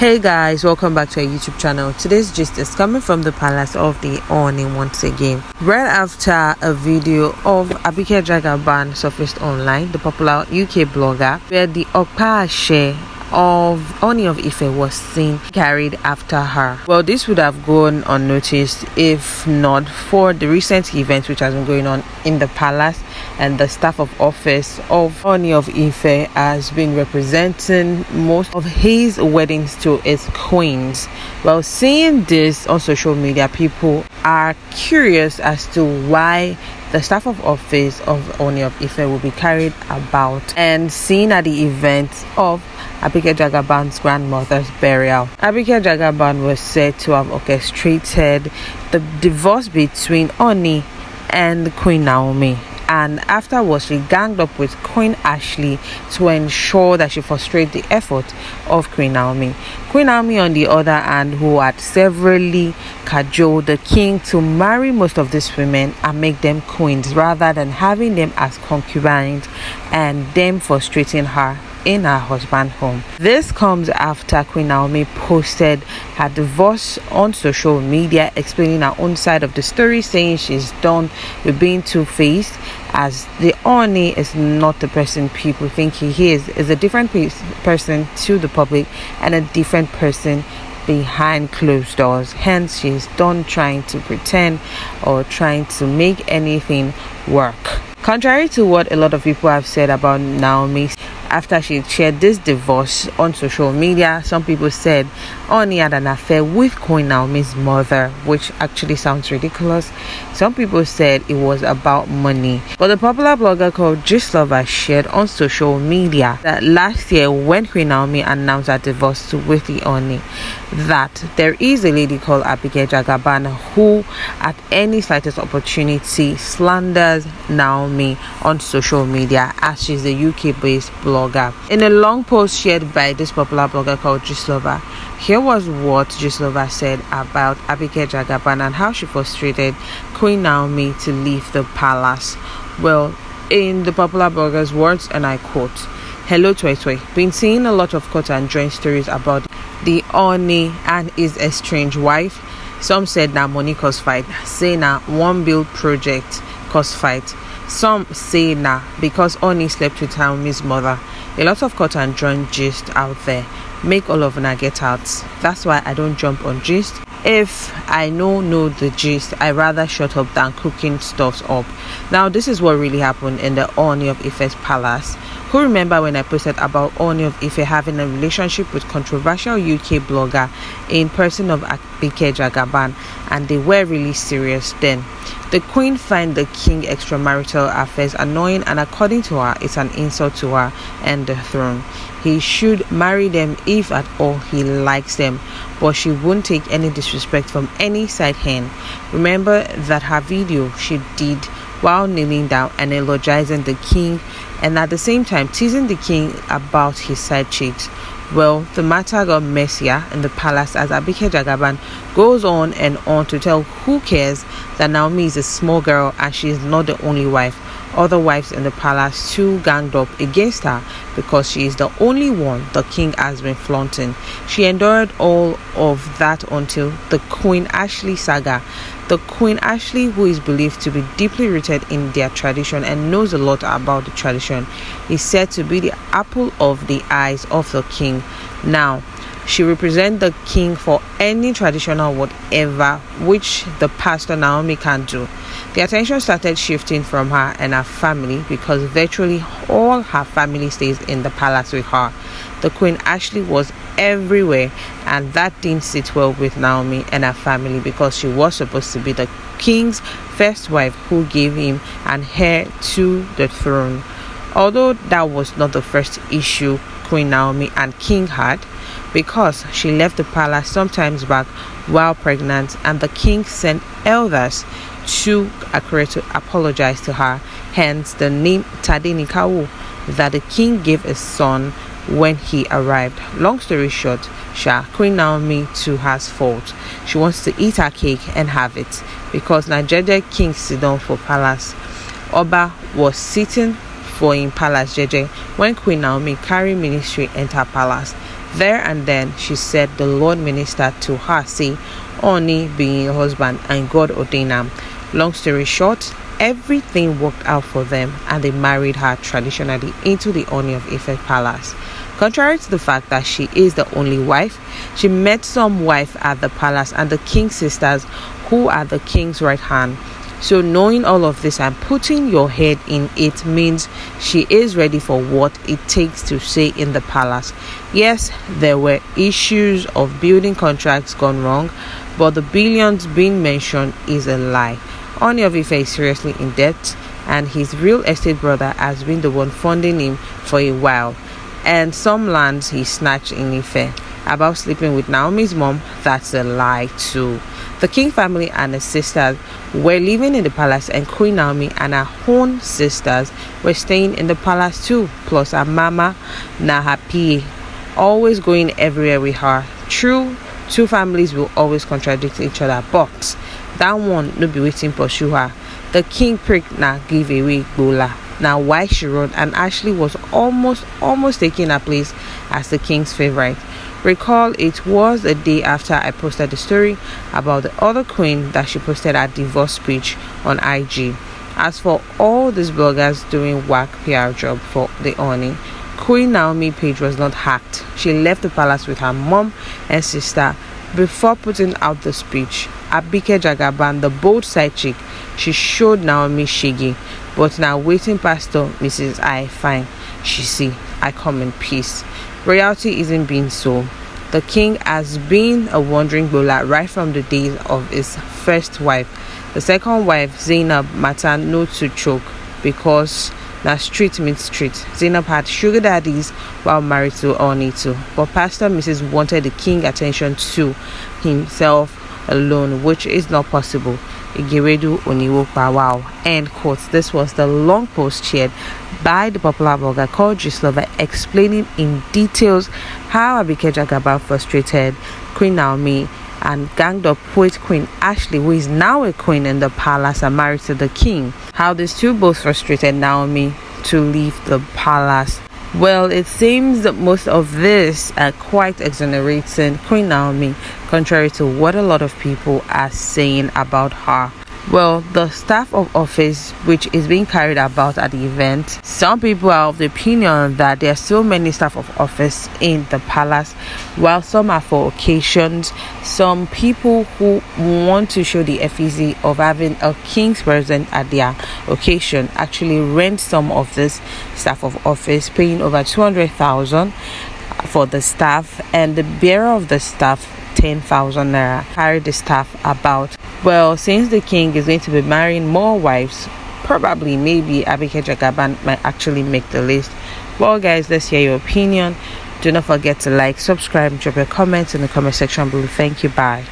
Hey guys, welcome back to our YouTube channel. Today's gist is coming from the palace of the Ooni once again. Right after a video of Abike Jagaban surfaced online, the popular UK blogger, where the Okpa of Ooni of Ife was seen carried after her. Well, this would have gone unnoticed if not for the recent event which has been going on in the palace, and the staff of office of Ooni of Ife has been representing most of his weddings to his queens. Well, seeing this on social media, people are curious as to why the staff of office of Ooni of Ife will be carried about and seen at the event of Abike Jagaban's grandmother's burial. Abike Jagaban was said to have orchestrated the divorce between Ooni and Queen Naomi, and afterwards she ganged up with Queen Ashley to ensure that she frustrated the effort of Queen Naomi. Queen Naomi, on the other hand, who had severally cajoled the king to marry most of these women and make them queens rather than having them as concubines, and them frustrating her in her husband's home. This comes after Queen Naomi posted her divorce on social media, explaining her own side of the story, saying she's done with being two-faced, as the Ooni is not the person people think he is a different person to the public and a different person behind closed doors. Hence, she's done trying to pretend or trying to make anything work. Contrary to what a lot of people have said about Naomi, after she shared this divorce on social media, some people said Ooni had an affair with Queen Naomi's mother, which actually sounds ridiculous. Some people said it was about money. But the popular blogger called Gistlover shared on social media that last year, when Queen Naomi announced her divorce with the Ooni, that there is a lady called Abike Jagaban who at any slightest opportunity slanders Naomi on social media, as she's a UK-based blogger. In a long post shared by this popular blogger called Gistlover, here was what Gistlover said about Abike Jagaban and how she frustrated Queen Naomi to leave the palace. Well, in the popular blogger's words, and I quote, "Hello Twetwe, been seeing a lot of cut and join stories about the Ooni and his estranged wife. Some said that money cause fight, say na one bill project cause fight. Some say nah because Ooni slept with Naomi's mother. A lot of cut and join gist out there. Make all of una get out. That's why I don't jump on gist. If I know the gist, I rather shut up than cooking stuff up." Now, this is what really happened in the Ooni of Ife's palace. Who remember when I posted about Ooni of Ife having a relationship with controversial UK blogger in person of Abike Jagaban, and they were really serious then? The queen finds the king extramarital affairs annoying, and according to her, it's an insult to her and the throne. He should marry them if at all he likes them, but she won't take any disrespect from any side hand. Remember that her video she did while kneeling down and eulogizing the king, and at the same time teasing the king about his side chicks. Well, the matter got messier in the palace as Abike Jagaban goes on and on to tell who cares that Naomi is a small girl and she is not the only wife. Other wives in the palace too ganged up against her because she is the only one the king has been flaunting. She endured all of that until the Queen Ashley saga. The Queen Ashley, who is believed to be deeply rooted in their tradition and knows a lot about the tradition, is said to be the apple of the eyes of the king. Now, she represents the king for any traditional whatever which the pastor Naomi can't do. The attention started shifting from her and her family because virtually all her family stays in the palace with her. The Queen Ashley was everywhere, and that didn't sit well with Naomi and her family because she was supposed to be the king's first wife who gave him an heir to the throne. Although that was not the first issue Queen Naomi and king had, because she left the palace sometimes back while pregnant, and the king sent elders to Accra to apologize to her, hence the name Tadenikawu that the king gave his son when he arrived. Long story short, Queen Naomi too has fault. She wants to eat her cake and have it because Nigerian king sit down for palace. Oba was sitting for in palace jeje when Queen Naomi carry ministry enter palace. There and then she said the Lord ministered to her, say Ooni being her husband and God ordained am. Long story short, everything worked out for them and they married her traditionally into the Ooni of Ife palace. Contrary to the fact that she is the only wife, she met some wife at the palace and the king's sisters who are the king's right hand. So knowing all of this and putting your head in it means she is ready for what it takes to stay in the palace. Yes, there were issues of building contracts gone wrong, but the billions being mentioned is a lie. Ooni of Ife is seriously in debt and his real estate brother has been the one funding him for a while. And some lands he snatched in Ife. About sleeping with Naomi's mom, that's a lie too. The king family and his sisters were living in the palace and Queen Naomi and her own sisters were staying in the palace too. Plus her mama, na her PA, always going everywhere with her. True, two families will always contradict each other, but that one no be waiting pursue her. The king prick na give away Gbola. Now why she run and Ashley was almost taking her place as the king's favorite. Recall it was a day after I posted the story about the other queen that she posted her divorce speech on IG. As for all these bloggers doing whack PR job for the Ooni, Queen Naomi page was not hacked. She left the palace with her mom and sister before putting out the speech. Abike Jagaban, the bold side chick, she showed Naomi shiggy, but now waiting pastor Mrs. I fine. She see, I come in peace. Royalty isn't being so. The king has been a wandering gbola right from the days of his first wife. The second wife, Zainab, matter no to choke because now street means street. Zainab had sugar daddies while married to Ooni too, but Pastor Mrs. wanted the king attention to himself alone, which is not possible. Igeredu Oniwo Wow. End quote. This was the long post shared by the popular blogger called Gislova, explaining in details how Abike Jagaban frustrated Queen Naomi and ganged up with Queen Ashley, who is now a queen in the palace and married to the king. How these two both frustrated Naomi to leave the palace. Well, it seems that most of this are quite exonerating Queen Naomi, contrary to what a lot of people are saying about her. Well, the staff of office which is being carried about at the event, some people are of the opinion that there are so many staff of office in the palace, while some are for occasions. Some people who want to show the effigy of having a king's present at their occasion actually rent some of this staff of office, paying over 200,000 for the staff, and the bearer of the staff 10,000 naira carry the staff about. Well, since the king is going to be marrying more wives, probably maybe Abike Jagaban might actually make the list. Well guys, let's hear your opinion. Do not forget to like, subscribe, drop your comments in the comment section below. Thank you. Bye.